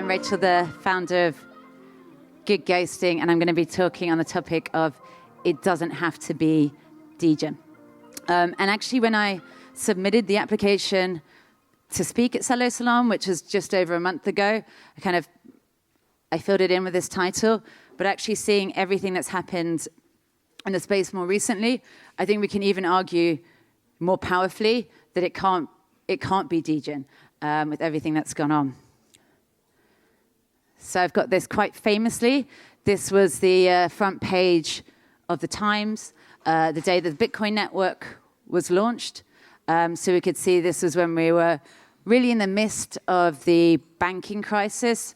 I'm Rachel, the founder of GoodGhosting, and I'm going to be talking on the topic of it doesn't have to be Degen. And actually, when I submitted the application to speak at Celo Salon, which was just over a month ago, I filled it in with this title. But actually seeing everything that's happened in the space more recently, I think we can even argue more powerfully that it can't be Degen with everything that's gone on. So I've got this quite famously. This was the front page of the Times the day that the Bitcoin network was launched. So we could see this was when we were really in the midst of the banking crisis.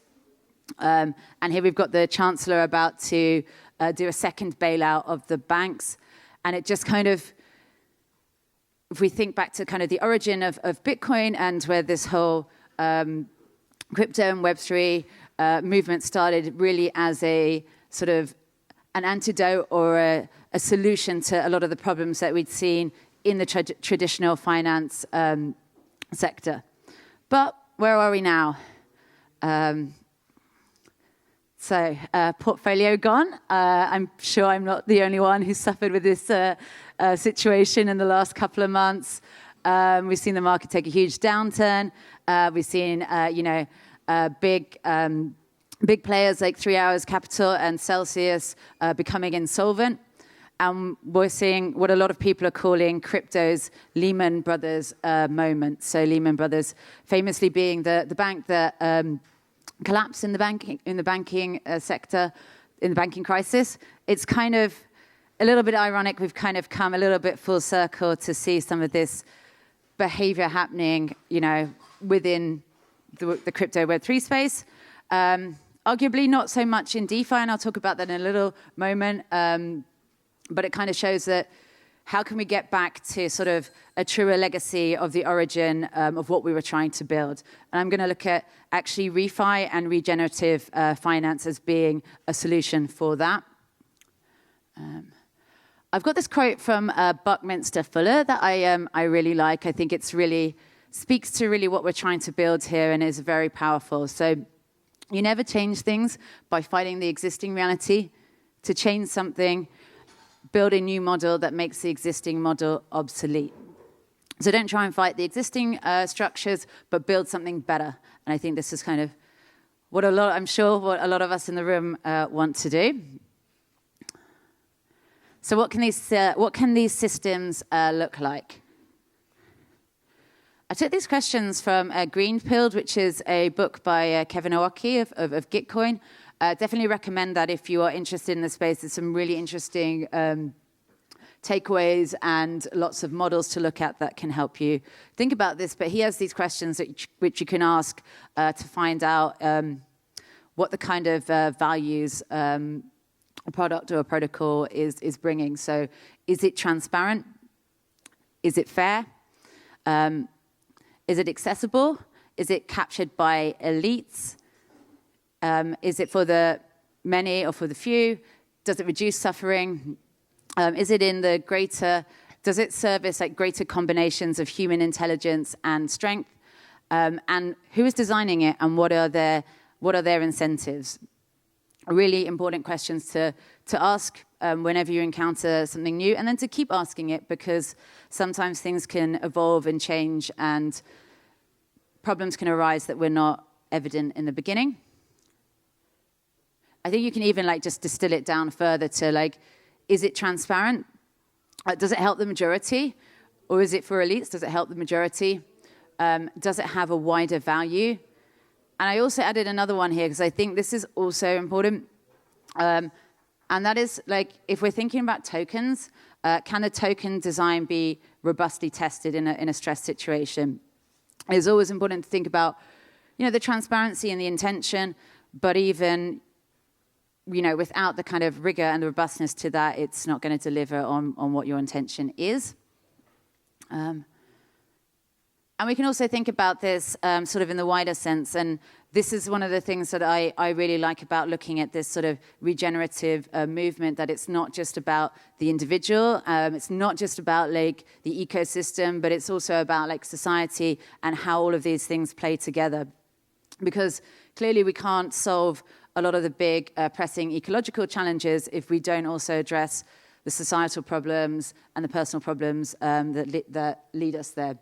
And here we've got the Chancellor about to do a second bailout of the banks. And it just if we think back to the origin of Bitcoin and where this whole crypto and Web3 movement started really as a sort of an antidote or a solution to a lot of the problems that we'd seen in the traditional finance sector. But where are we now? Portfolio gone. I'm sure I'm not the only one who's suffered with this situation in the last couple of months. We've seen the market take a huge downturn. We've seen, big players like 3 Hours Capital and Celsius becoming insolvent. And we're seeing what a lot of people are calling crypto's Lehman Brothers moment. So Lehman Brothers famously being the bank that collapsed in the banking sector, in the banking crisis. It's a little bit ironic. We've come a little bit full circle to see some of this behavior happening, within the crypto Web3 space. Arguably not so much in DeFi, and I'll talk about that in a little moment. But it shows that how can we get back to sort of a truer legacy of the origin of what we were trying to build. And I'm going to look at actually ReFi and regenerative finance as being a solution for that. I've got this quote from Buckminster Fuller that I really like. I think it's really speaks to really what we're trying to build here and is very powerful. So you never change things by fighting the existing reality. To change something, build a new model that makes the existing model obsolete. So don't try and fight the existing structures, but build something better. And I think this is what a lot of us in the room want to do. So what can these systems look like? I took these questions from Greenpilled, which is a book by Kevin Owocki of Gitcoin. Definitely recommend that if you are interested in the space. There's some really interesting takeaways and lots of models to look at that can help you think about this. But he has these questions which you can ask to find out what the kind of values a product or a protocol is bringing. So is it transparent? Is it fair? Is it accessible? Is it captured by elites? Is it for the many or for the few? Does it reduce suffering? Is it in the does it service greater combinations of human intelligence and strength? And who is designing it and what are their incentives? Really important questions to ask whenever you encounter something new, and then to keep asking it, because sometimes things can evolve and change and problems can arise that were not evident in the beginning. I think you can even just distill it down further to is it transparent? Does it help the majority? Or is it for elites? Does it help the majority? Does it have a wider value? And I also added another one here because I think this is also important. And that is if we're thinking about tokens, can the token design be robustly tested in a stress situation? It's always important to think about, the transparency and the intention, but even without the rigor and the robustness to that, it's not going to deliver on what your intention is. And we can also think about this sort of in the wider sense. And this is one of the things that I really like about looking at this sort of regenerative movement, that it's not just about the individual. It's not just about the ecosystem, but it's also about society and how all of these things play together. because clearly we can't solve a lot of the big pressing ecological challenges if we don't also address the societal problems and the personal problems that lead us there.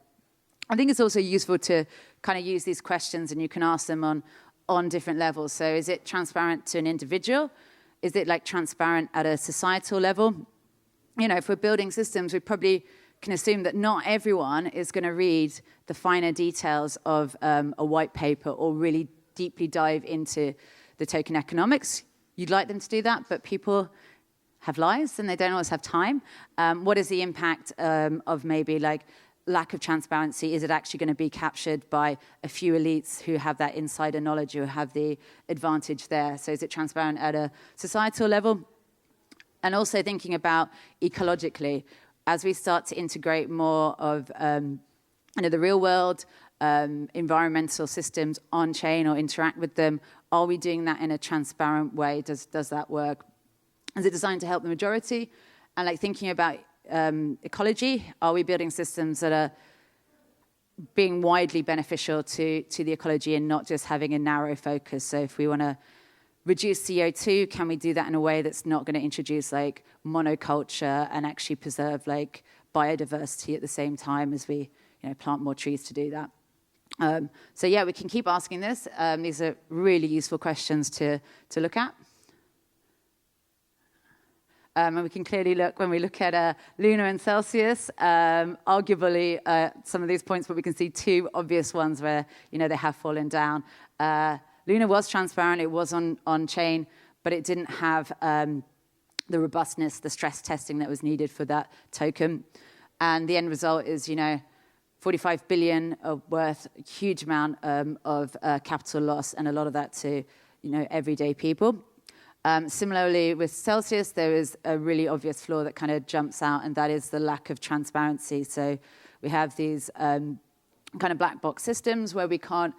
I think it's also useful to kind of use these questions, and you can ask them on different levels. So is it transparent to an individual? Is it like transparent at a societal level? You know, if we're building systems, we probably can assume that not everyone is going to read the finer details of a white paper or really deeply dive into the token economics. You'd like them to do that, but people have lives and they don't always have time. What is the impact of maybe like lack of transparency? Is it actually going to be captured by a few elites who have that insider knowledge, who have the advantage there? So is it transparent at a societal level? And also thinking about ecologically, as we start to integrate more of the real world environmental systems on chain or interact with them, are we doing that in a transparent way? Does that work? Is it designed to help the majority? And like thinking about ecology, are we building systems that are being widely beneficial to the ecology and not just having a narrow focus? So if we want to reduce CO2, can we do that in a way that's not going to introduce like monoculture and actually preserve like biodiversity at the same time as we plant more trees to do that? So yeah, we can keep asking this. These are really useful questions to look at. And we can clearly look, when we look at Luna and Celsius, arguably some of these points, but we can see two obvious ones where, they have fallen down. Luna was transparent, it was on chain, but it didn't have the robustness, the stress testing that was needed for that token. And the end result is, 45 billion worth, a huge amount of capital loss, and a lot of that to, everyday people. Similarly, with Celsius, there is a really obvious flaw that kind of jumps out, and that is the lack of transparency. So we have these kind of black box systems where we can't,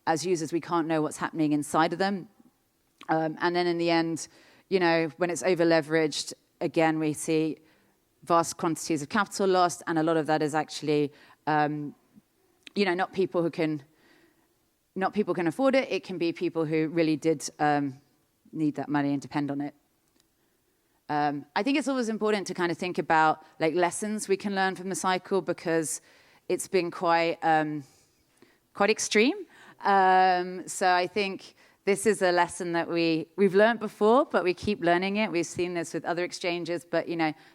as users, we can't know what's happening inside of them. And then in the end, when it's over-leveraged, again, we see vast quantities of capital lost, and a lot of that is actually, not people who can afford it. It can be people who really did need that money and depend on it. I think it's always important to kind of think about like lessons we can learn from the cycle, because it's been quite extreme. So I think this is a lesson that we've learned before, but we keep learning it. We've seen this with other exchanges, but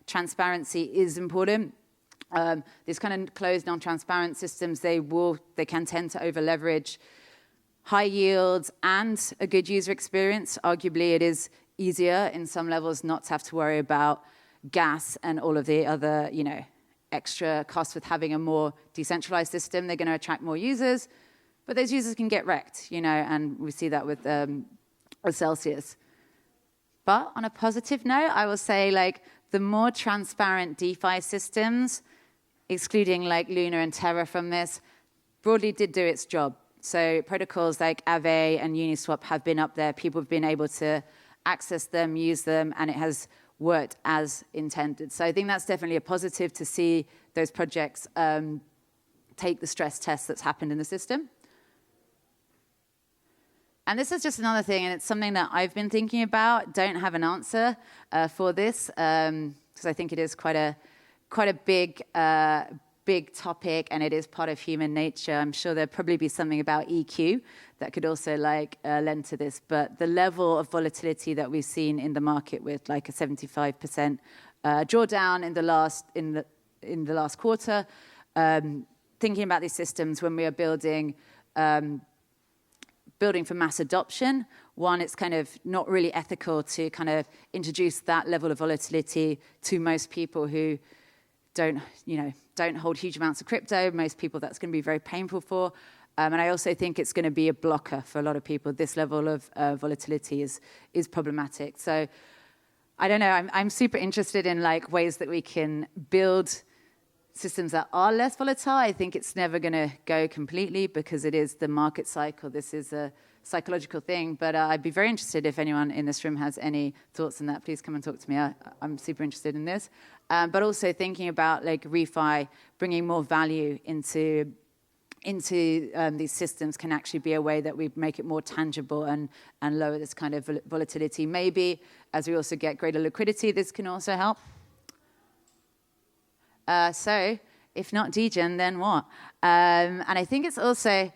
transparency is important. These kind of closed, non-transparent systems, they can tend to over-leverage high yields and a good user experience. Arguably, it is easier in some levels not to have to worry about gas and all of the other, extra costs with having a more decentralized system. They're going to attract more users, but those users can get wrecked, and we see that with Celsius. But on a positive note, I will say, like, the more transparent DeFi systems, excluding like Luna and Terra from this, broadly did do its job. So protocols like Aave and Uniswap have been up there. People have been able to access them, use them, and it has worked as intended. So I think that's definitely a positive to see those projects take the stress test that's happened in the system. And this is just another thing, and it's something that I've been thinking about. Don't have an answer for this, because I think it is quite a big topic, and it is part of human nature. I'm sure there'll probably be something about EQ that could also lend to this. But the level of volatility that we've seen in the market, with like a 75% drawdown in the last quarter, thinking about these systems when we are building for mass adoption. One, it's kind of not really ethical to kind of introduce that level of volatility to most people who don't hold huge amounts of crypto. Most people, that's going to be very painful for. And I also think it's going to be a blocker for a lot of people. This level of volatility is problematic. So I don't know. I'm super interested in like ways that we can build systems that are less volatile. I think it's never going to go completely, because it is the market cycle. This is a psychological thing. But I'd be very interested if anyone in this room has any thoughts on that. Please come and talk to me. I'm super interested in this. But also thinking about like ReFi, bringing more value into into these systems can actually be a way that we make it more tangible and lower this kind of volatility. Maybe as we also get greater liquidity, this can also help. So if not Degen, then what? And I think it's also,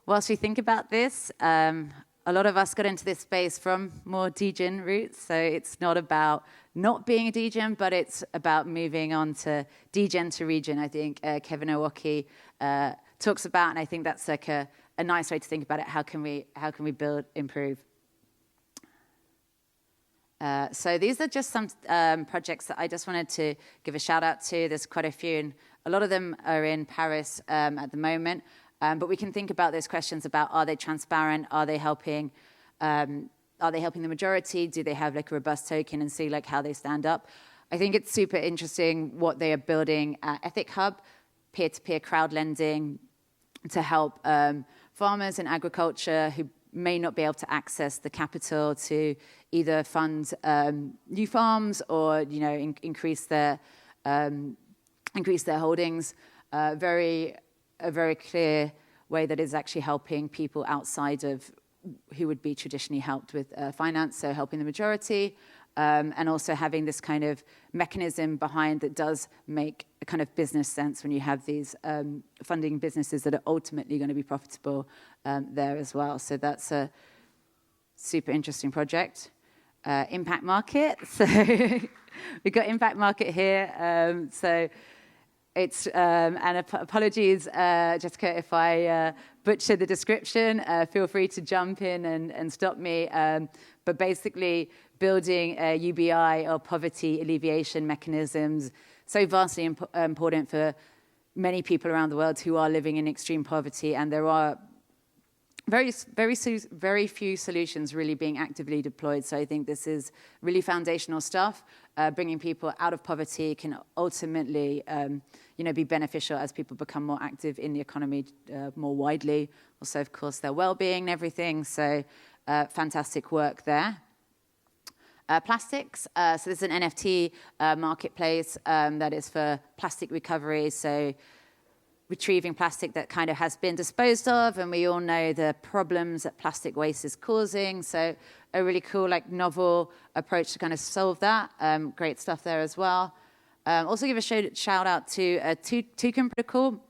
whilst we think about this, a lot of us got into this space from more Degen roots. So it's not about not being a Degen, but it's about moving on to Degen to region. I think Kevin Owocki talks about, and I think that's like a nice way to think about it. How can we build, improve? So these are just some projects that I just wanted to give a shout out to. There's quite a few, and a lot of them are in Paris at the moment. But we can think about those questions about, are they transparent? Are they helping the majority? Do they have like a robust token, and see like how they stand up? I think it's super interesting what they are building at Ethic Hub, peer-to-peer crowd lending to help farmers in agriculture who may not be able to access the capital to either fund new farms or increase their holdings. A very clear way that is actually helping people outside of who would be traditionally helped with finance, so helping the majority, and also having this kind of mechanism behind that does make a kind of business sense when you have these funding businesses that are ultimately going to be profitable there as well. So that's a super interesting project. Impact Market. So we've got Impact Market here. So it's, and apologies, Jessica, if I butcher the description, feel free to jump in and stop me. But basically building UBI or poverty alleviation mechanisms, so vastly important for many people around the world who are living in extreme poverty, and there are very few solutions really being actively deployed. So I think this is really foundational stuff. Bringing people out of poverty can ultimately, be beneficial as people become more active in the economy more widely. Also, of course, their well-being and everything. So fantastic work there. Plastics. So this is an NFT marketplace that is for plastic recovery. So retrieving plastic that kind of has been disposed of, and we all know the problems that plastic waste is causing. So a really cool, novel approach to kind of solve that. Great stuff there as well. Also give a shout out to Token Protocol.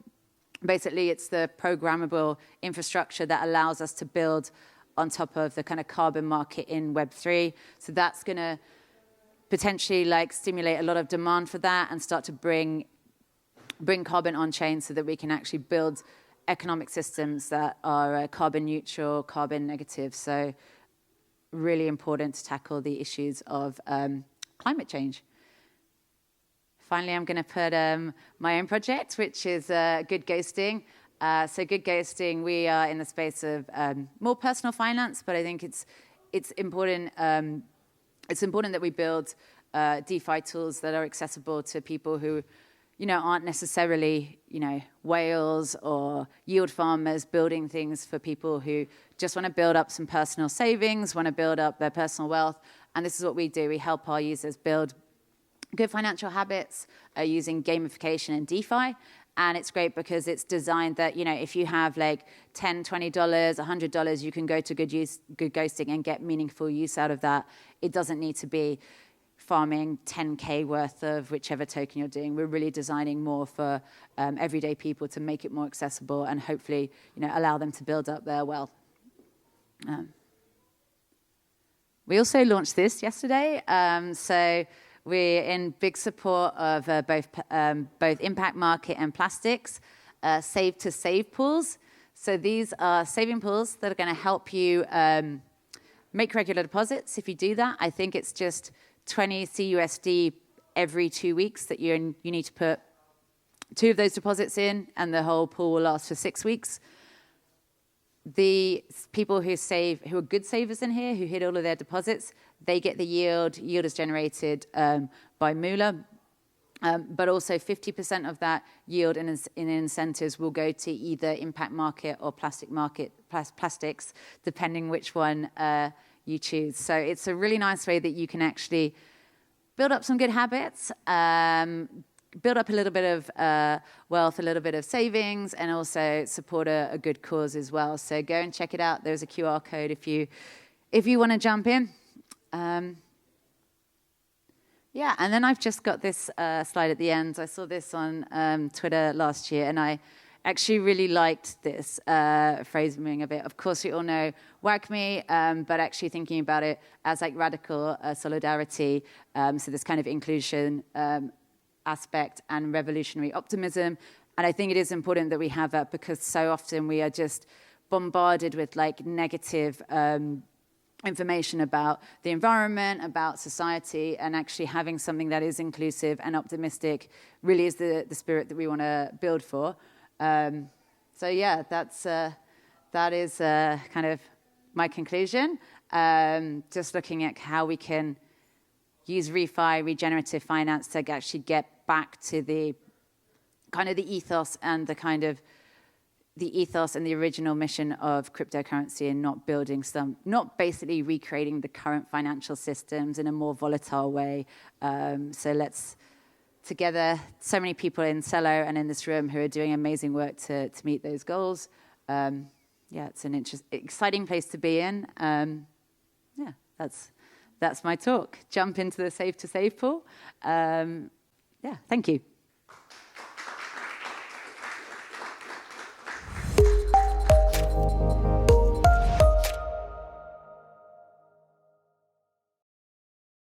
Basically, it's the programmable infrastructure that allows us to build on top of the kind of carbon market in Web3. So that's going to potentially stimulate a lot of demand for that and start to bring carbon on chain so that we can actually build economic systems that are carbon neutral, carbon negative. So really important to tackle the issues of climate change. Finally, I'm going to put my own project, which is GoodGhosting. So GoodGhosting, we are in the space of more personal finance, but I think it's important. It's important that we build DeFi tools that are accessible to people who aren't necessarily, whales or yield farmers, building things for people who just want to build up some personal savings, want to build up their personal wealth. And this is what we do. We help our users build good financial habits using gamification and DeFi. And it's great because it's designed that, if you have $10, $20, $100, you can go to GoodGhosting and get meaningful use out of that. It doesn't need to be farming 10K worth of whichever token you're doing. We're really designing more for everyday people to make it more accessible and hopefully, allow them to build up their wealth. We also launched this yesterday. So we're in big support of both Impact Market and Plastics, Save to Save pools. So these are saving pools that are going to help you make regular deposits. If you do that, I think it's just 20 CUSD every 2 weeks that you need to put 2 of those deposits in, and the whole pool will last for 6 weeks. The people who are good savers in here, who hit all of their deposits, they get the yield. Yield is generated by Moolah, but also 50% of that yield in incentives will go to either Impact Market or Plastics, depending which one you choose. So it's a really nice way that you can actually build up some good habits, build up a little bit of wealth, a little bit of savings, and also support a good cause as well. So go and check it out. There's a QR code if you want to jump in. Yeah, and then I've just got this slide at the end. I saw this on Twitter last year, and I actually really liked this phrasing of it. Of course, we all know whack me, but actually thinking about it as like radical solidarity, so this kind of inclusion aspect and revolutionary optimism. And I think it is important that we have that, because so often we are just bombarded with like negative information about the environment, about society, and actually having something that is inclusive and optimistic really is the spirit that we want to build for. So yeah, that is kind of my conclusion. Just looking at how we can use ReFi, regenerative finance, to actually get back to the kind of the ethos and the original mission of cryptocurrency, and not basically recreating the current financial systems in a more volatile way. So let's together, so many people in Celo and in this room who are doing amazing work to meet those goals. Yeah, it's an exciting place to be in. Yeah, that's my talk. Jump into the Save to Save pool. Yeah, thank you.